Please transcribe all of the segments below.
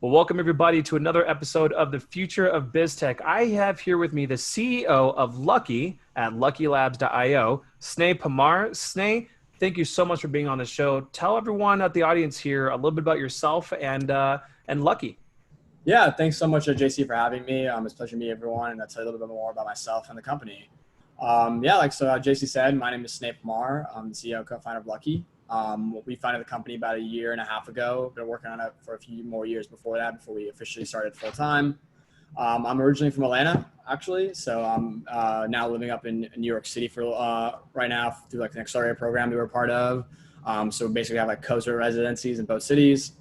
Well, welcome everybody to another episode of the Future of BizTech. I have here with me the CEO of Lucky at luckylabs.io, Sneh Parmar. Sneh, thank you so much for being on the show. Tell everyone at the audience here a little bit about yourself and Lucky. Yeah, thanks so much, JC, for having me. It's a pleasure to meet everyone, and I'll tell you a little bit more about myself and the company. JC said, my name is Sneh Parmar. I'm the CEO and co-founder of Lucky. We founded the company about 1.5 years ago. Been working on it for a few more years before that, before we officially started full time. I'm originally from Atlanta, actually, so I'm now living up in New York City for right now through like an accelerator program that we're part of. So basically, we have like co-cert residencies in both cities.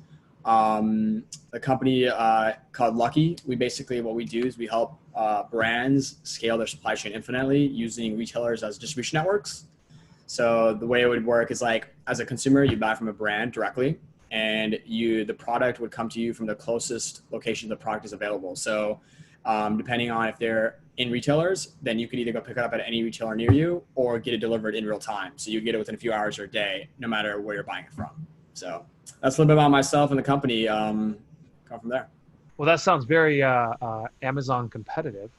The company called Lucky. What we do is we help brands scale their supply chain infinitely using retailers as distribution networks. So the way it would work is like, as a consumer, you buy from a brand directly, and the product would come to you from the closest location the product is available. So depending on if they're in retailers, then you could either go pick it up at any retailer near you or get it delivered in real time. So you get it within a few hours or a day, no matter where you're buying it from. So that's a little bit about myself and the company. Go from there. Well, that sounds very Amazon competitive.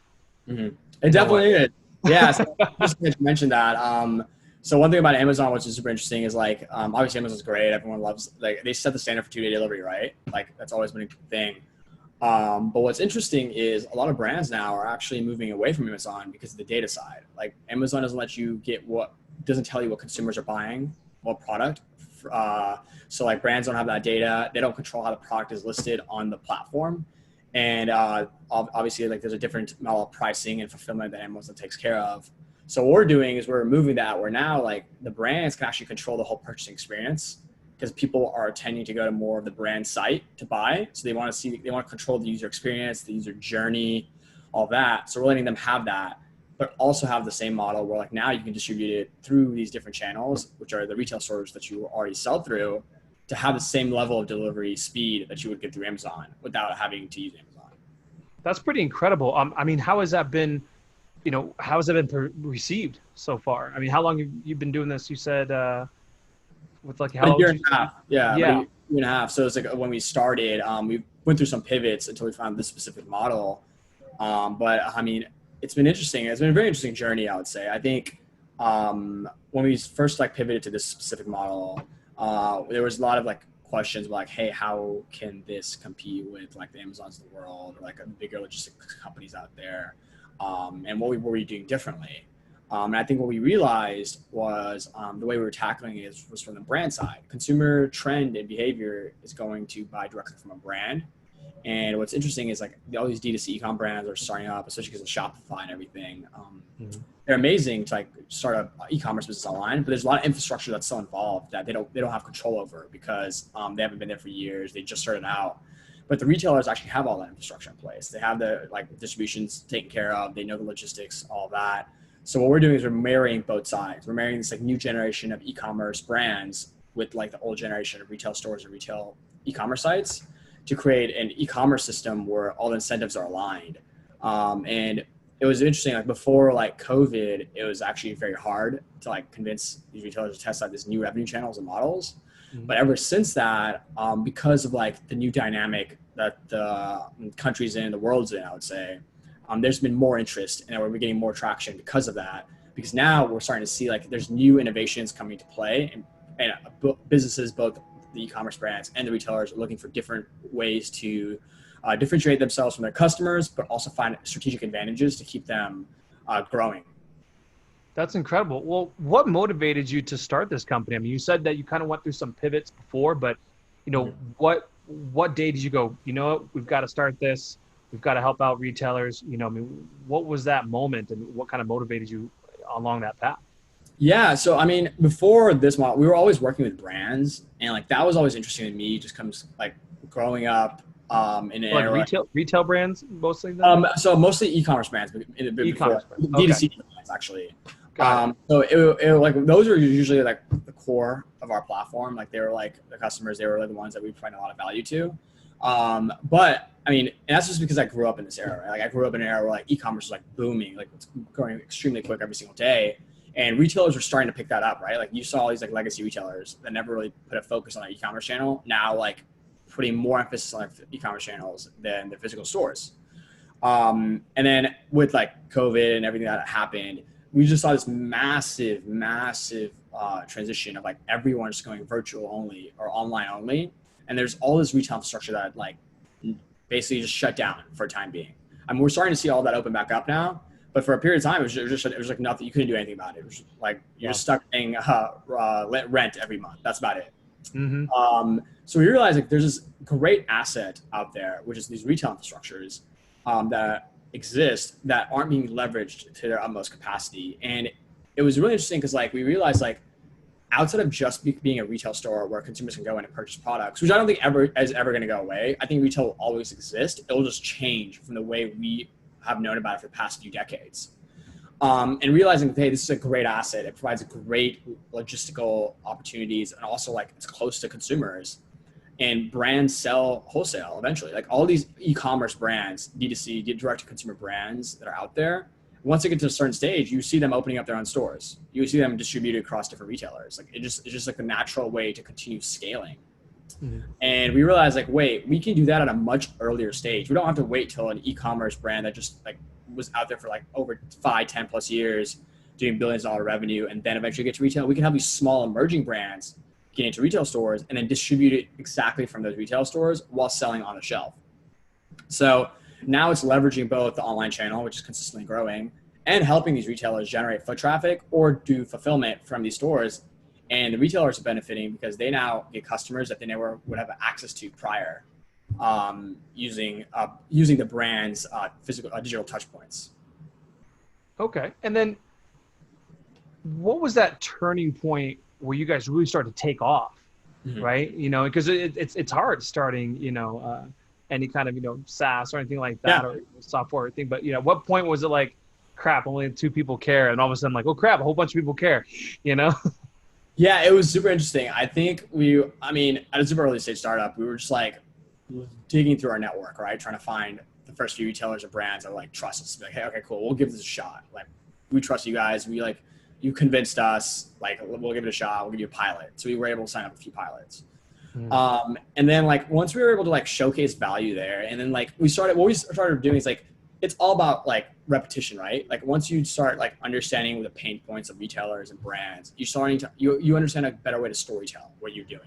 Mm-hmm. It definitely is. Yeah, so just to mention that. So one thing about Amazon, which is super interesting, is like, obviously Amazon's great. Everyone loves, like, they set the standard for 2-day delivery, right? Like, that's always been a thing. But what's interesting is a lot of brands now are actually moving away from Amazon because of the data side. Like, Amazon doesn't let you doesn't tell you what consumers are buying, what product. So like, brands don't have that data. They don't control how the product is listed on the platform. And obviously, like, there's a different model of pricing and fulfillment that Amazon takes care of. So what we're doing is we're removing that. Where now, like, the brands can actually control the whole purchasing experience, because people are tending to go to more of the brand site to buy. So they want to control the user experience, the user journey, all that. So we're letting them have that, but also have the same model where, like, now you can distribute it through these different channels, which are the retail stores that you already sell through, to have the same level of delivery speed that you would get through Amazon without having to use Amazon. That's pretty incredible. I mean, how has that been? How has it been received so far? I mean, how long have you been doing this? You said with like how a year and a half. Yeah. Yeah. A year and a half. So it's like when we started, we went through some pivots until we found this specific model. But I mean, it's been interesting. It's been a very interesting journey, I would say. I think when we first like pivoted to this specific model, there was a lot of like questions like, hey, how can this compete with like the Amazons of the world, or like bigger logistics companies out there? And what were we doing differently? And I think what we realized was the way we were tackling it was from the brand side. Consumer trend and behavior is going to buy directly from a brand. And what's interesting is like all these D2C e-com brands are starting up, especially because of Shopify and everything. They're amazing to like start an e-commerce business online, but there's a lot of infrastructure that's still involved that they don't have control over, because they haven't been there for years. They just started out. But the retailers actually have all that infrastructure in place. They have the like distributions taken care of. They know the logistics, all that. So what we're doing is we're marrying both sides. We're marrying this like new generation of e-commerce brands with like the old generation of retail stores and retail e-commerce sites to create an e-commerce system where all the incentives are aligned. And it was interesting, like before like COVID, it was actually very hard to like convince these retailers to test out these new revenue channels and models. But ever since that, because of like the new dynamic that the country's in, the world's in, I would say, there's been more interest, and we're getting more traction because of that. Because now we're starting to see like there's new innovations coming to play, and businesses, both the e-commerce brands and the retailers, are looking for different ways to differentiate themselves from their customers, but also find strategic advantages to keep them growing. That's incredible. Well, what motivated you to start this company? I mean, you said that you kind of went through some pivots before, but what day did you go, we've got to start this. We've got to help out retailers. I mean, what was that moment, and what kind of motivated you along that path? Yeah. So, I mean, before this model, we were always working with brands, and like that was always interesting to me, just comes like growing up in an Like retail brands mostly then? So mostly e-commerce brands, E-commerce brands. D2C brands actually. So it like those are usually like the core of our platform. Like they were like the customers, they were like the ones that we provide a lot of value to. But I mean, and that's just because I grew up in this era, right? Like I grew up in an era where like e-commerce was like booming, like it's growing extremely quick every single day. And retailers were starting to pick that up, right? Like you saw all these like legacy retailers that never really put a focus on an e-commerce channel. Now like putting more emphasis on e-commerce channels than the physical stores. And then with like COVID and everything that happened, we just saw this massive transition of like everyone just going virtual only or online only. And there's all this retail infrastructure that like basically just shut down for a time being. I mean, we're starting to see all that open back up now, but for a period of time, it was like nothing. You couldn't do anything about it. It was like you're just stuck paying rent every month. That's about it. Mm-hmm. So we realized like there's this great asset out there, which is these retail infrastructures that exist that aren't being leveraged to their utmost capacity. And it was really interesting because like we realized like outside of just being a retail store where consumers can go in and purchase products, which I don't think is ever going to go away. I think retail will always exist. It'll just change from the way we have known about it for the past few decades. And realizing that, hey, this is a great asset. It provides great logistical opportunities and also like it's close to consumers. And brands sell wholesale eventually. Like all these e-commerce brands, D2C, direct-to-consumer brands that are out there, once they get to a certain stage, you see them opening up their own stores. You see them distributed across different retailers. Like it's just like the natural way to continue scaling. Mm-hmm. And we realized like, wait, we can do that at a much earlier stage. We don't have to wait till an e-commerce brand that just like was out there for like over 5-10 plus years doing billions of dollar revenue and then eventually get to retail. We can have these small emerging brands get into retail stores and then distribute it exactly from those retail stores while selling on the shelf. So now it's leveraging both the online channel, which is consistently growing, and helping these retailers generate foot traffic or do fulfillment from these stores. And the retailers are benefiting because they now get customers that they never would have access to prior, using the brand's physical digital touch points. Okay. And then what was that turning point where you guys really started to take off, right? You know, because it's hard starting, any kind of, SaaS or anything like that, or software thing. But, at what point was it like, crap, only 2 people care? And all of a sudden like, oh crap, a whole bunch of people care, Yeah, it was super interesting. I think at a super early stage startup, we were just like digging through our network, right? Trying to find the first few retailers or brands that like trust us. Like, hey, okay, cool. We'll give this a shot. Like, we trust you guys. You convinced us, like, we'll give it a shot. We'll give you a pilot. So we were able to sign up a few pilots. And then like, once we were able to like showcase value there, and then like what we started doing is like, it's all about like repetition, right? Like once you start like understanding the pain points of retailers and brands, you understand a better way to storytell what you're doing.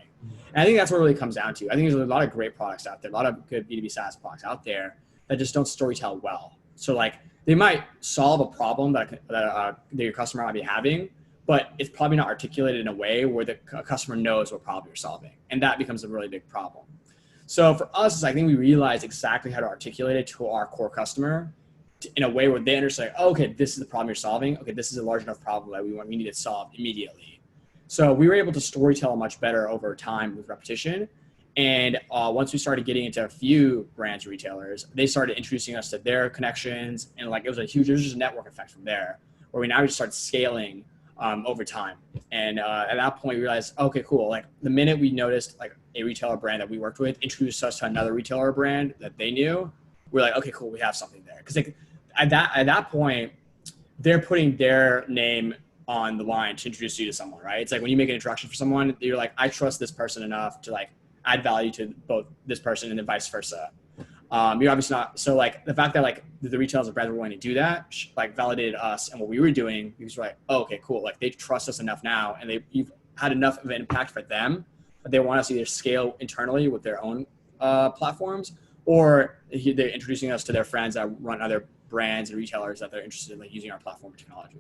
And I think that's what it really comes down to. I think there's a lot of great products out there, a lot of good B2B SaaS products out there that just don't storytell well. So like they might solve a problem that your customer might be having, but it's probably not articulated in a way where the customer knows what problem you're solving. And that becomes a really big problem. So for us, I think we realized exactly how to articulate it to our core customer in a way where they understand, oh, okay, this is the problem you're solving. Okay, this is a large enough problem that we need it solved immediately. So we were able to storytell much better over time with repetition. And once we started getting into a few brands, retailers, they started introducing us to their connections. And like, it was just a network effect from there, where we now just started scaling over time. And at that point we realized, okay, cool. Like the minute we noticed like a retailer brand that we worked with introduced us to another retailer brand that they knew, we're like, okay, cool, we have something there. Cause like at that point, they're putting their name on the line to introduce you to someone, right? It's like when you make an introduction for someone, you're like, I trust this person enough to like add value to both this person and then vice versa. You're obviously not, so like the fact that like the retailers and brands were willing to do that, like validated us and what we were doing, because we're like, oh, okay, cool. Like they trust us enough now, and you've had enough of an impact for them that they want us to either scale internally with their own platforms, or they're introducing us to their friends that run other brands and retailers that they're interested in like using our platform or technology.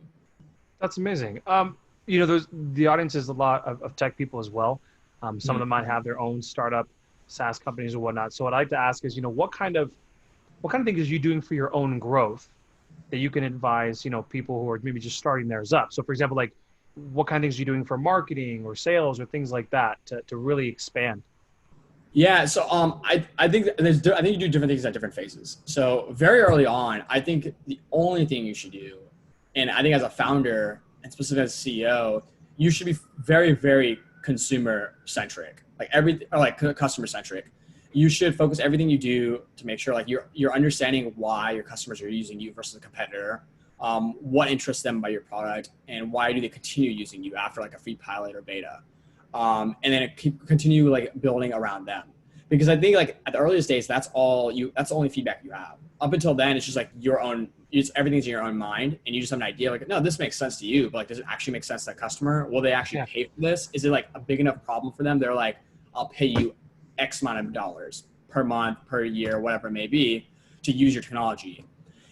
That's amazing. The audience is a lot of tech people as well. Some of them might have their own startup SaaS companies or whatnot. So what I'd like to ask is, what kind of things are you doing for your own growth that you can advise, people who are maybe just starting theirs up? So for example, like what kind of things are you doing for marketing or sales or things like that to really expand? Yeah. So I think you do different things at different phases. So very early on, I think the only thing you should do, and I think as a founder and specifically as a CEO, you should be very, very consumer centric, like customer centric. You should focus everything you do to make sure like you're understanding why your customers are using you versus a competitor, what interests them by your product, and why do they continue using you after like a free pilot or beta, and then continue like building around them. because I think like at the earliest days, that's the only feedback you have. Up until then, it's just like your own, everything's in your own mind, and you just have an idea like, no, this makes sense to you, but like, does it actually make sense to that customer? Will they actually Yeah. pay for this? Is it like a big enough problem for them? They're like, I'll pay you X amount of dollars per month, per year, whatever it may be, to use your technology.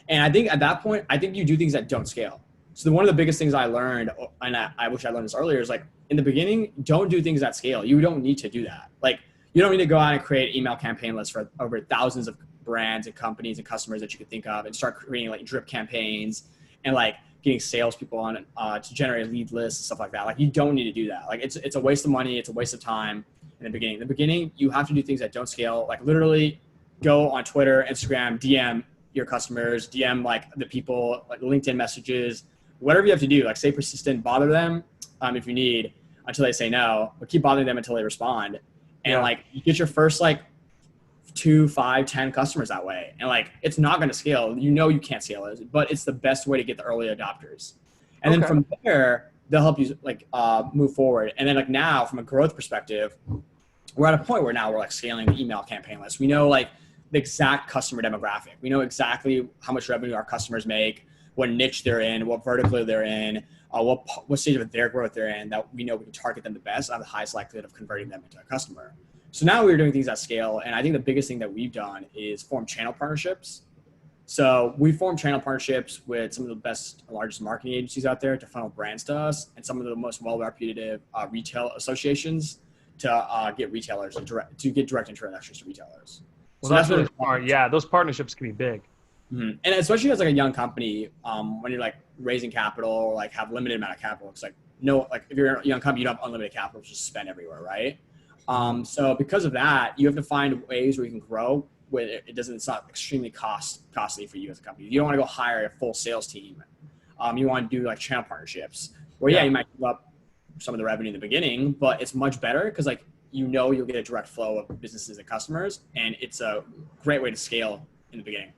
And I think at that point, I think you do things that don't scale. So one of the biggest things I learned, and I wish I learned this earlier, is like in the beginning, don't do things that scale. You don't need to do that. Like you don't need to go out and create email campaign lists for over thousands of brands and companies and customers that you could think of, and start creating like drip campaigns and like getting salespeople on to generate lead lists and stuff like that. Like you don't need to do that. Like it's a waste of money. It's a waste of time in the beginning. In the beginning, you have to do things that don't scale. Like literally go on Twitter, Instagram, DM your customers, DM like the people, like LinkedIn messages, whatever you have to do. Like stay persistent, bother them if you need until they say no, but keep bothering them until they respond. And like you get your first like 2, 5, 10 customers that way. And like, it's not going to scale. You know, you can't scale it, but it's the best way to get the early adopters. And then from there, they'll help you like move forward. And then like now from a growth perspective, we're at a point where now we're like scaling the email campaign list. We know like the exact customer demographic. We know exactly how much revenue our customers make, what niche they're in, what vertical they're in, what stage of their growth they're in, that we know we can target them the best and have the highest likelihood of converting them into a customer. So now we're doing things at scale. And I think the biggest thing that we've done is form channel partnerships. So we form channel partnerships with some of the best, largest marketing agencies out there to funnel brands to us, and some of the most well-reputed retail associations to get retailers to get direct introductions to retailers. Well, so that's really smart. Yeah, those partnerships can be big. Mm-hmm. And especially as like a young company, when you're like raising capital or like have limited amount of capital, it's like like if you're a young company, you don't have unlimited capital to just spend everywhere, right? So because of that, you have to find ways where you can grow where it's not extremely costly for you as a company. You don't want to go hire a full sales team. You want to do like channel partnerships where you might give up some of the revenue in the beginning, but it's much better because like you'll get a direct flow of businesses and customers, and it's a great way to scale in the beginning.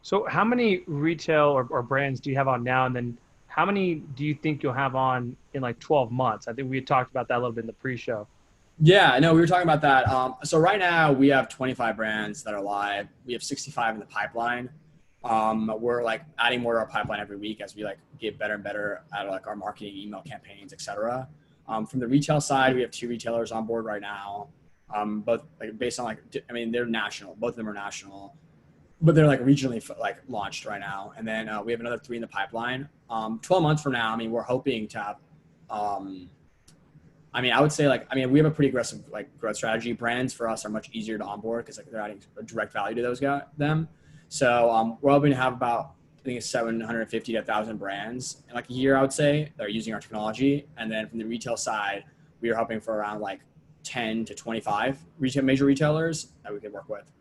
So how many retail or brands do you have on now? And then how many do you think you'll have on in like 12 months? I think we had talked about that a little bit in the pre-show. Yeah, no, we were talking about that. So right now we have 25 brands that are live. We have 65 in the pipeline. We're like adding more to our pipeline every week as we like get better and better at like our marketing, email campaigns, etc. From the retail side, we have 2 retailers on board right now. Both like based on like, I mean, they're national. Both of them are national, but they're like regionally like launched right now. And then we have another 3 in the pipeline. 12 months from now, I mean, we're hoping to have, I would say like, we have a pretty aggressive like growth strategy. Brands for us are much easier to onboard because like they're adding a direct value to them. So we're hoping to have about, I think it's 750 to 1,000 brands in like a year, I would say, that are using our technology. And then from the retail side, we are hoping for around like 10 to 25 major retailers that we could work with.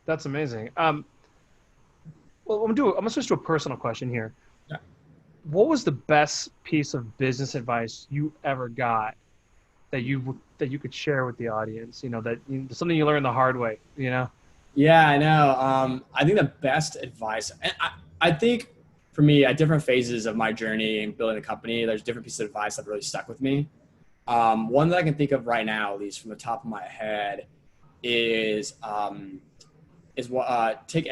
That's amazing. Well, I'm gonna switch to a personal question here. Yeah. What was the best piece of business advice you ever got that you could share with the audience? Something you learned the hard way. Yeah, I know. I think the best advice, and I think for me at different phases of my journey in building the company, there's different pieces of advice that really stuck with me. One that I can think of right now, at least from the top of my head, is take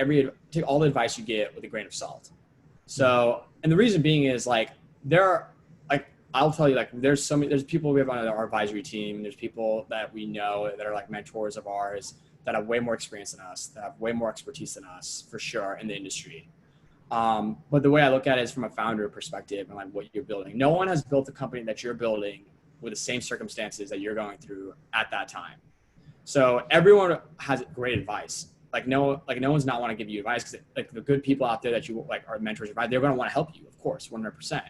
all the advice you get with a grain of salt. So, and the reason being is like I'll tell you, like there's people we have on our advisory team. There's people that we know that are like mentors of ours that have way more experience than us, that have way more expertise than us for sure in the industry. But the way I look at it is from a founder perspective and like what you're building. No one has built a company that you're building with the same circumstances that you're going through at that time. So everyone has great advice. No one's not want to give you advice because like the good people out there that you like are mentors, they're going to want to help you, of course, 100%.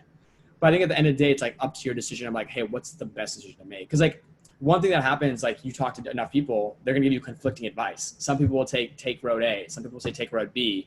But I think at the end of the day, it's like up to your decision. I'm like, hey, what's the best decision to make? Because like one thing that happens, like you talk to enough people, they're going to give you conflicting advice. Some people will take road A. Some people will say take road B.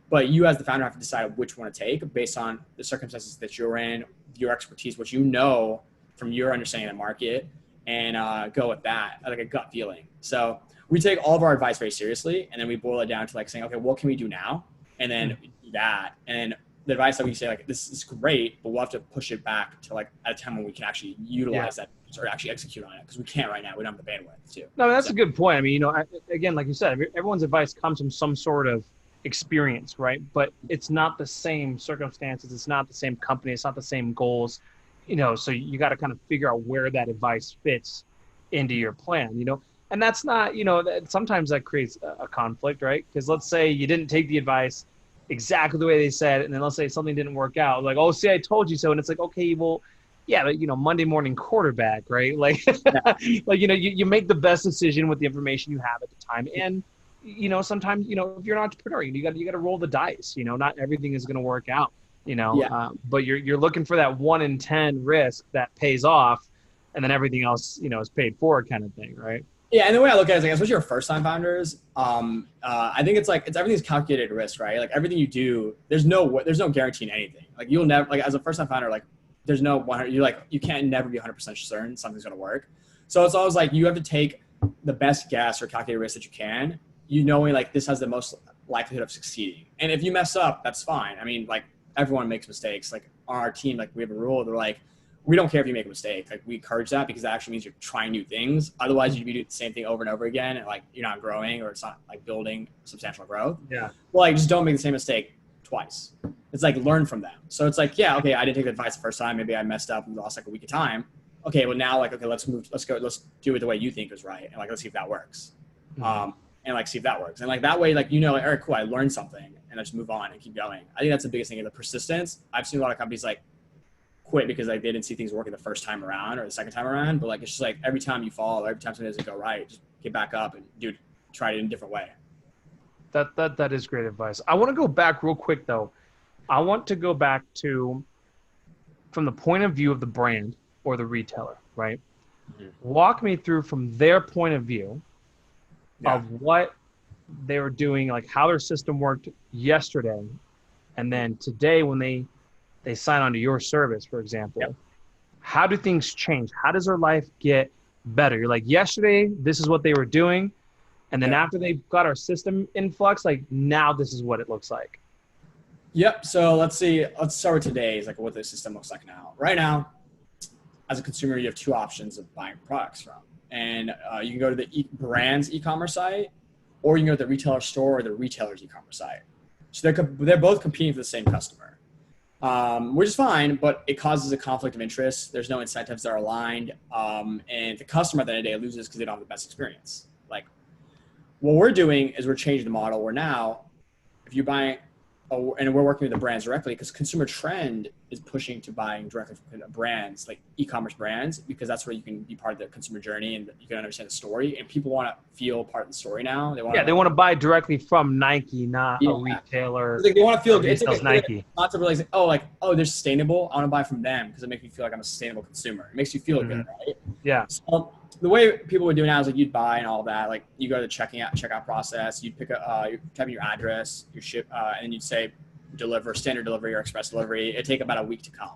But you as the founder have to decide which one to take based on the circumstances that you're in, your expertise, what you know from your understanding of the market, and go with that, like a gut feeling. So we take all of our advice very seriously, and then we boil it down to like saying, okay, what can we do now? And then do that. And the advice that we say, like, this is great, but we'll have to push it back to like at a time when we can actually utilize that or actually execute on it because we can't right now. We don't have the bandwidth to. No, that's a good point. I mean, again, like you said, everyone's advice comes from some sort of experience, right? But it's not the same circumstances. It's not the same company. It's not the same goals, so you got to kind of figure out where that advice fits into your plan, and that's not, sometimes that creates a conflict, right? Because let's say you didn't take the advice exactly the way they said, and then let's say something didn't work out. Like, oh, see, I told you so. And it's like, okay, well, yeah, but Monday morning quarterback, right? Like, like, you make the best decision with the information you have at the time. And, sometimes, if you're an entrepreneur, you got to roll the dice, not everything is going to work out, but you're looking for that 1 in 10 risk that pays off, and then everything else, is paid for kind of thing. Right. Yeah, and the way I look at it is, like, especially for first-time founders, I think it's everything's calculated risk, right? Like everything you do, there's no guarantee in anything. Like you'll never, like as a first-time founder, like there's no 100. You can't never be 100% certain something's gonna work. So it's always like you have to take the best guess or calculated risk that you can. Knowing like this has the most likelihood of succeeding. And if you mess up, that's fine. I mean, like everyone makes mistakes. Like on our team, like we have a rule. They're like, we don't care if you make a mistake. Like we encourage that because that actually means you're trying new things. Otherwise, you'd be doing the same thing over and over again, and like you're not growing or it's not like building substantial growth. Yeah. Well, like just don't make the same mistake twice. It's like learn from them. So it's like, yeah, okay, I didn't take the advice the first time. Maybe I messed up and lost like a week of time. Okay, well now like okay, let's do it the way you think is right, and like let's see if that works. And like see if that works. And like that way, like like, all right, cool, I learned something, and I just move on and keep going. I think that's the biggest thing, the persistence. I've seen a lot of companies like quit because like they didn't see things working the first time around or the second time around, but like it's just like every time you fall, every time something doesn't go right, just get back up and try it in a different way. That is great advice. I want to go back real quick though. I want to go back to from the point of view of the brand or the retailer, right? Mm-hmm. Walk me through from their point of view of what they were doing, like how their system worked yesterday, and then today when they sign on to your service, for example, how do things change? How does their life get better? You're like, yesterday, this is what they were doing. And then after they got our system influx, like now this is what it looks like. Yep. So let's start with today's, like what the system looks like now. Right now, as a consumer, you have two options of buying products from. And you can go to the brand's e-commerce site, or you can go to the retailer store or the retailer's e-commerce site. So they're both competing for the same customer. Which is fine, but it causes a conflict of interest. There's no incentives that are aligned. And the customer at the end of the day loses because they don't have the best experience. Like what we're doing is we're changing the model where now, if you buy, and we're working with the brands directly because consumer trend is pushing to buying directly from brands, like e-commerce brands, because that's where you can be part of the consumer journey and you can understand the story, and people want to feel part of the story now. They want to buy directly from Nike, not a retailer. Like they want to feel good. It's Nike. Not to realize, they're sustainable. I want to buy from them because it makes me feel like I'm a sustainable consumer. It makes you feel good, right? Yeah. So the way people would do now is like you'd buy and all that. Like you go to the checkout process. You'd pick you type in your address, your ship, and you'd say deliver, standard delivery or express delivery. It'd take about a week to come,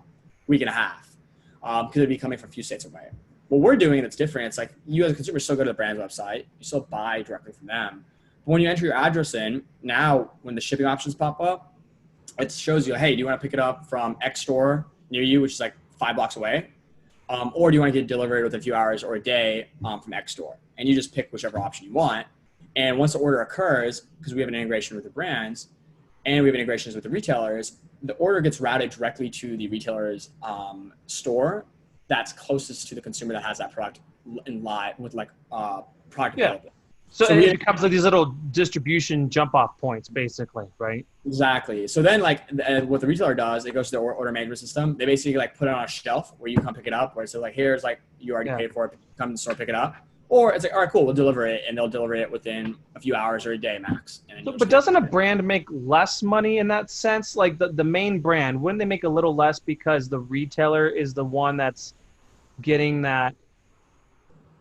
week and a half, because it'd be coming from a few states away. What we're doing that's different, it's like you as a consumer still go to the brand's website, you still buy directly from them. But when you enter your address in, now when the shipping options pop up, it shows you, hey, do you want to pick it up from X store near you, which is like 5 blocks away? Or do you want to get it delivered within a few hours or a day from X store? And you just pick whichever option you want. And once the order occurs, because we have an integration with the brands and we have integrations with the retailers, the order gets routed directly to the retailer's store that's closest to the consumer that has that product in live with like product available. So it becomes like these little distribution jump off points, basically, right? Exactly. So then like what the retailer does, it goes to the order management system. They basically like put it on a shelf where you come pick it up, where it's like, here's like, you already paid for it, come to the store, pick it up. Or it's like, all right, cool, we'll deliver it, and they'll deliver it within a few hours or a day max. And but doesn't a brand make less money in that sense? Like the main brand, wouldn't they make a little less because the retailer is the one that's getting that?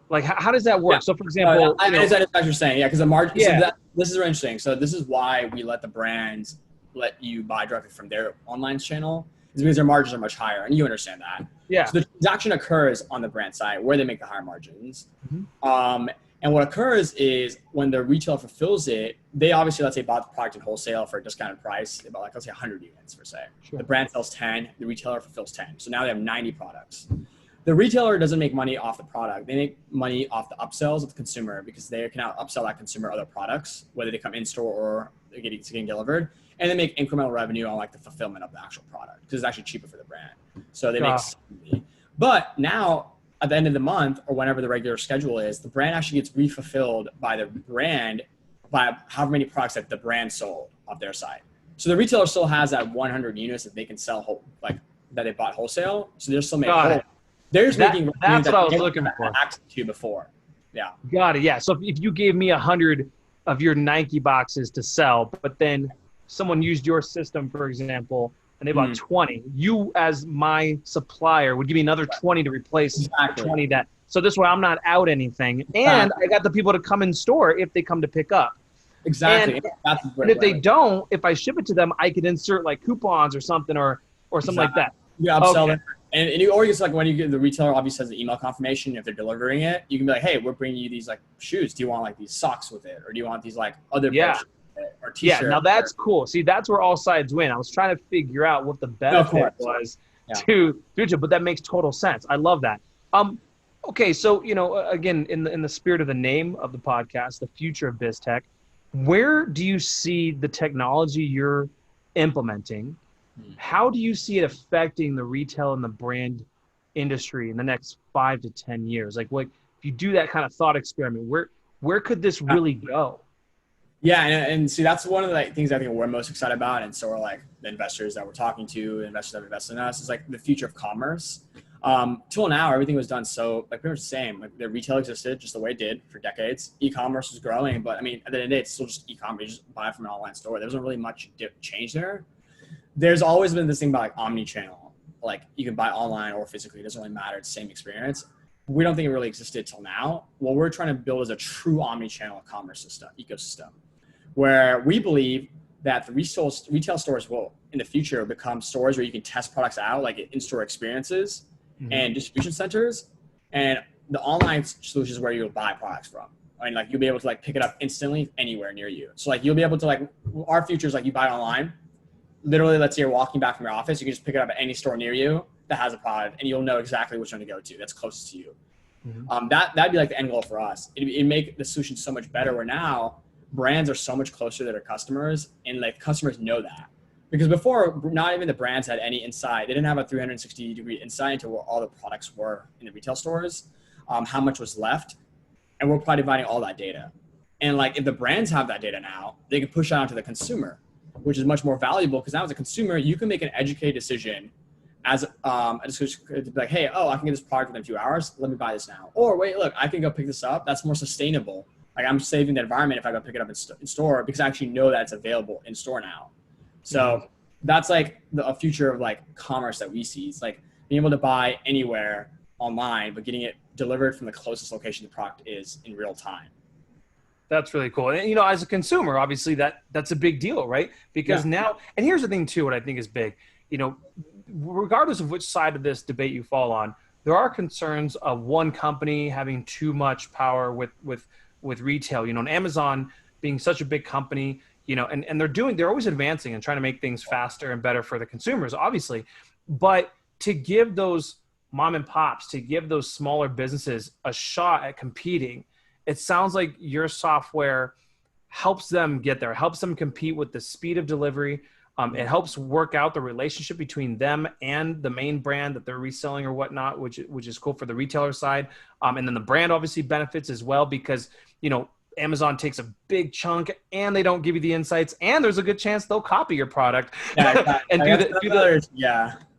Like, how does that work? Yeah. So, for example, that's what you're saying, because the margin. Yeah. So this is really interesting. So this is why we let the brands let you buy directly from their online channel, is because their margins are much higher, and you understand that. Yeah. So the transaction occurs on the brand side where they make the higher margins. Mm-hmm. And what occurs is when the retailer fulfills it, they obviously, let's say, bought the product in wholesale for a discounted price. They bought, like, let's say 100 units, per se. Sure. The brand sells 10, the retailer fulfills 10. So now they have 90 products. the retailer doesn't make money off the product. They make money off the upsells of the consumer because they can now upsell that consumer other products, whether they come in store or they're getting delivered. And they make incremental revenue on like the fulfillment of the actual product because it's actually cheaper for the brand. So they make some money. But now at the end of the month or whenever the regular schedule is, the brand actually gets refulfilled by the brand by however many products that the brand sold off their site. So the retailer still has that 100 units that they can sell that they bought wholesale. So they're still making they're just making that's what I was looking for. Access to before. Yeah. Got it. Yeah. So if you gave me 100 of your Nike boxes to sell, but then someone used your system, for example, and they bought 20, you as my supplier would give me another 20 to replace the 20 that. So this way I'm not out anything. And I got the people to come in store if they come to pick up. Exactly. And if they don't, if I ship it to them, I could insert like coupons or something or something like that. Yeah, upsell them. And or it's like when you get the retailer obviously has the email confirmation if they're delivering it, you can be like, hey, we're bringing you these like shoes. Do you want like these socks with it, or do you want these like other versions with it, or t-shirt? Yeah, now that's cool. See, that's where all sides win. I was trying to figure out what the benefit was to Future, but that makes total sense. I love that. Okay, so again, in the spirit of the name of the podcast, the Future of BizTech, where do you see the technology you're implementing? How do you see it affecting the retail and the brand industry in the next 5 to 10 years? Like if you do that kind of thought experiment, where could this really go? Yeah, and see, that's one of the things I think we're most excited about, and so are like the investors that we're talking to, the investors that have invested in us, is like the future of commerce. Till now, everything was done so like pretty much the same. Like the retail existed just the way it did for decades. E-commerce was growing, but I mean, at the end of the day, it's still just e-commerce. You just buy it from an online store. There wasn't really much change there. There's always been this thing about like omni-channel. Like you can buy online or physically. It doesn't really matter. It's the same experience. We don't think it really existed till now. What we're trying to build is a true omni-channel commerce ecosystem, where we believe that the retail stores will, in the future, become stores where you can test products out, like in-store experiences and distribution centers, and the online solutions where you'll buy products from. I mean, like you'll be able to like pick it up instantly anywhere near you. So like you'll be able to like, our future is like you buy it online. Literally, let's say you're walking back from your office, you can just pick it up at any store near you that has a product, and you'll know exactly which one to go to that's closest to you. That'd be like the end goal for us. It'd make the solution so much better, where now brands are so much closer to their customers, and like customers know that. Because before, not even the brands had any insight. They didn't have a 360-degree insight into where all the products were in the retail stores, how much was left, and we're probably dividing all that data. And like if the brands have that data now, they can push it out to the consumer, which is much more valuable, because now as a consumer, you can make an educated decision as like, hey, I can get this product within 2 hours. Let me buy this now. Or wait, look, I can go pick this up. That's more sustainable. Like I'm saving the environment if I go pick it up in store, because I actually know that it's available in store now. So that's like a future of like commerce that we see. It's like being able to buy anywhere online, but getting it delivered from the closest location the product is in real time. That's really cool. And, as a consumer, obviously that's a big deal, right? Because now, and here's the thing too, what I think is big, regardless of which side of this debate you fall on, there are concerns of one company having too much power with retail, and Amazon being such a big company, and they're always advancing and trying to make things faster and better for the consumers, obviously. But to give those mom and pops, to give those smaller businesses a shot at competing, it sounds like your software helps them get there, helps them compete with the speed of delivery. It helps work out the relationship between them and the main brand that they're reselling or whatnot, which is cool for the retailer side. And then the brand obviously benefits as well, because, Amazon takes a big chunk and they don't give you the insights, and there's a good chance they'll copy your product. And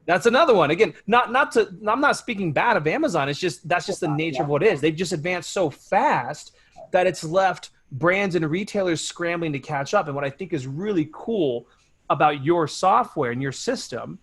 that's another one. Again, I'm not speaking bad of Amazon. That's just the nature of what it is. They've just advanced so fast that it's left brands and retailers scrambling to catch up. And what I think is really cool about your software and your system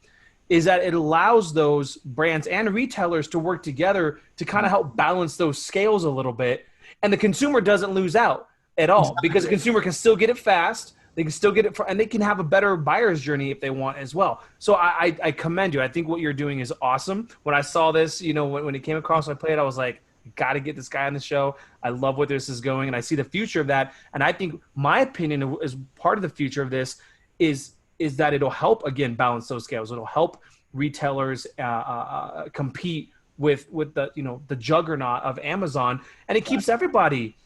is that it allows those brands and retailers to work together to kind of help balance those scales a little bit. And the consumer doesn't lose out at all, because the consumer can still get it fast. They can still get it and they can have a better buyer's journey if they want as well. So I commend you. I think what you're doing is awesome. When I saw this, when it came across, I played, I was like, got to get this guy on the show. I love where this is going, and I see the future of that. And I think my opinion is part of the future of this is that it'll help, again, balance those scales. It'll help retailers compete with the, you know, the juggernaut of Amazon, and it keeps everybody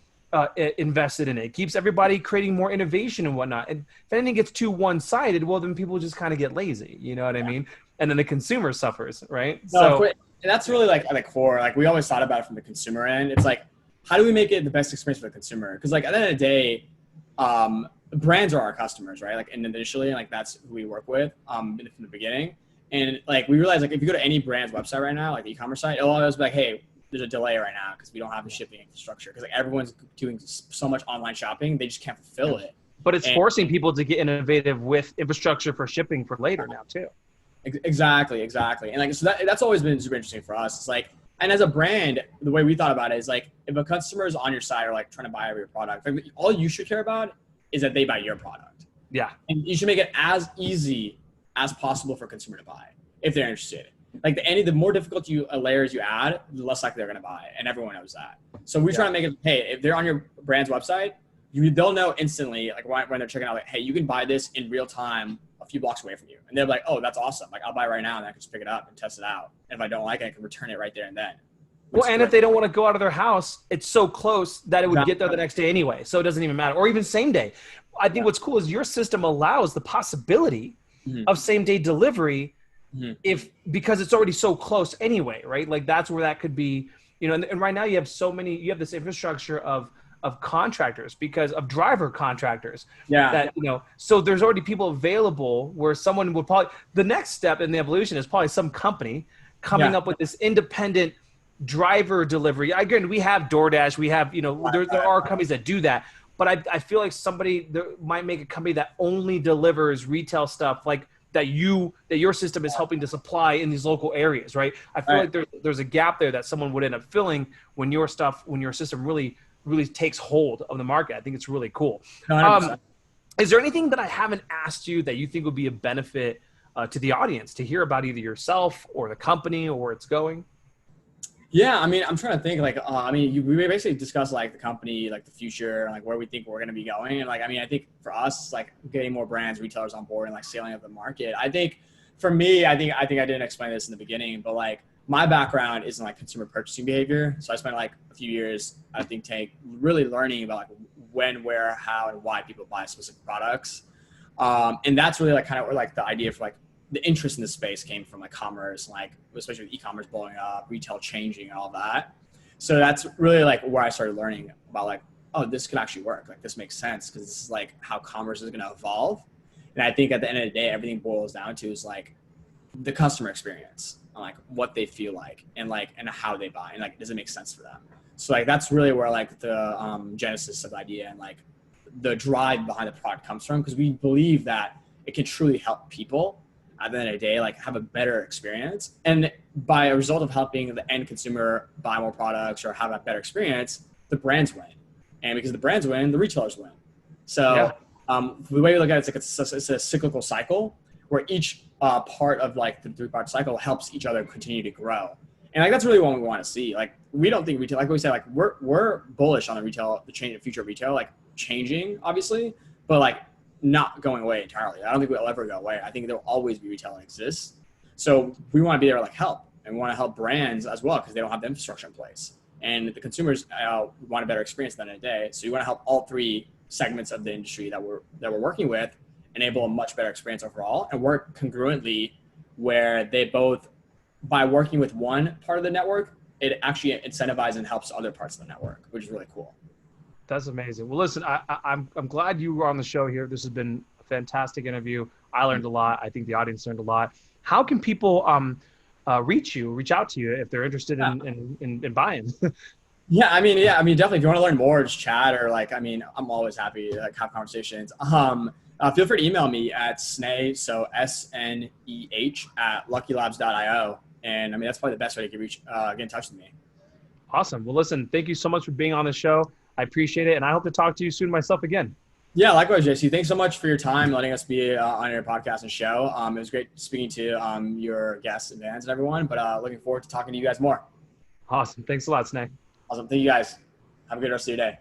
invested in it. It keeps everybody creating more innovation and whatnot. And if anything gets too one-sided, well, then people just kind of get lazy. You know what I mean? And then the consumer suffers, right? No, So and that's really like at the core. Like we always thought about it from the consumer end. It's like, how do we make it the best experience for the consumer? Because like at the end of the day, brands are our customers, right? Like initially, like that's who we work with from the beginning. And like we realize, like if you go to any brand's website right now, like the e-commerce site, it'll always be like, hey, there's a delay right now because we don't have the shipping infrastructure. Because like everyone's doing so much online shopping, they just can't fulfill it. But it's forcing people to get innovative with infrastructure for shipping for later now too. Exactly. And like, so that's always been super interesting for us. It's like, and as a brand, the way we thought about it is like, if a customer is on your site or like trying to buy your product, like, all you should care about is that they buy your product. Yeah. And you should make it as easy as possible for a consumer to buy if they're interested. Like the more difficult layers you add, the less likely they're going to buy. And everyone knows that. So we try to make it, hey, if they're on your brand's website, they'll know instantly, like when they're checking out, like, hey, you can buy this in real time a few blocks away from you. And they're like, oh, that's awesome. Like I'll buy it right now and I can just pick it up and test it out. And if I don't like it, I can return it right there and then. Well, and if they don't want to go out of their house, it's so close that it would get there the next day anyway. So it doesn't even matter. Or even same day. I think what's cool is your system allows the possibility of same day delivery because it's already so close anyway, right? Like that's where that could be, you know, and right now you have this infrastructure of contractors because of driver contractors that, you know, so there's already people available where someone would probably, the next step in the evolution is probably some company coming up with this independent driver delivery. Again, we have DoorDash, we have, you know, there are companies that do that, but I feel like somebody there might make a company that only delivers retail stuff like that your system is helping to supply in these local areas, right? I feel like there's a gap there that someone would end up filling when your system really takes hold of the market. I think it's really cool. Is there anything that I haven't asked you that you think would be a benefit to the audience to hear about either yourself or the company or where it's going? Yeah, I mean, I'm trying to think like, we basically discussed like the company, like the future, and like where we think we're going to be going. And like, I mean, I think for us, like getting more brands, retailers on board and like scaling up the market. I think for me, I think I didn't explain this in the beginning, but like my background is in like consumer purchasing behavior. So I spent like a few years at think tank really learning about like when, where, how, and why people buy specific products. And that's really like kind of where like the idea for like the interest in this space came from, like commerce, like especially with e-commerce blowing up, retail changing and all that. So that's really like where I started learning about like, oh, this could actually work. Like this makes sense because this is like how commerce is going to evolve. And I think at the end of the day, everything boils down to is like the customer experience, like what they feel like and how they buy and like, does it make sense for them? So like, that's really where like the genesis of the idea and like the drive behind the product comes from. Cause we believe that it can truly help people at the end of the day, like have a better experience. And by a result of helping the end consumer buy more products or have a better experience, the brands win. And because the brands win, the retailers win. So the way we look at it, it's like it's a cyclical cycle where each part of like the three-part cycle helps each other continue to grow. And like, that's really what we want to see. Like, we don't think retail, like we say, like we're bullish on the change, the future of retail, like changing obviously, but like not going away entirely. I don't think we'll ever go away. I think there'll always be retail that exists. So we want to be there to like help, and we want to help brands as well because they don't have the infrastructure in place. And the consumers want a better experience at the end of the day. So you want to help all three segments of the industry that we're working with enable a much better experience overall and work congruently where they both, by working with one part of the network, it actually incentivizes and helps other parts of the network, which is really cool. That's amazing. Well, listen, I'm glad you were on the show here. This has been a fantastic interview. I learned a lot. I think the audience learned a lot. How can people reach out to you if they're interested in buying? I mean, definitely. If you want to learn more, just chat or like, I mean, I'm always happy to like have conversations. Feel free to email me at Sneh, so SNEH @luckylabs.io. And I mean, that's probably the best way to get in touch with me. Awesome. Well, listen, thank you so much for being on the show. I appreciate it. And I hope to talk to you soon myself again. Yeah, likewise, JC. Thanks so much for your time, letting us be on your podcast and show. It was great speaking to your guests and fans and everyone, but looking forward to talking to you guys more. Awesome. Thanks a lot, Sneh. Awesome. Thank you guys. Have a good rest of your day.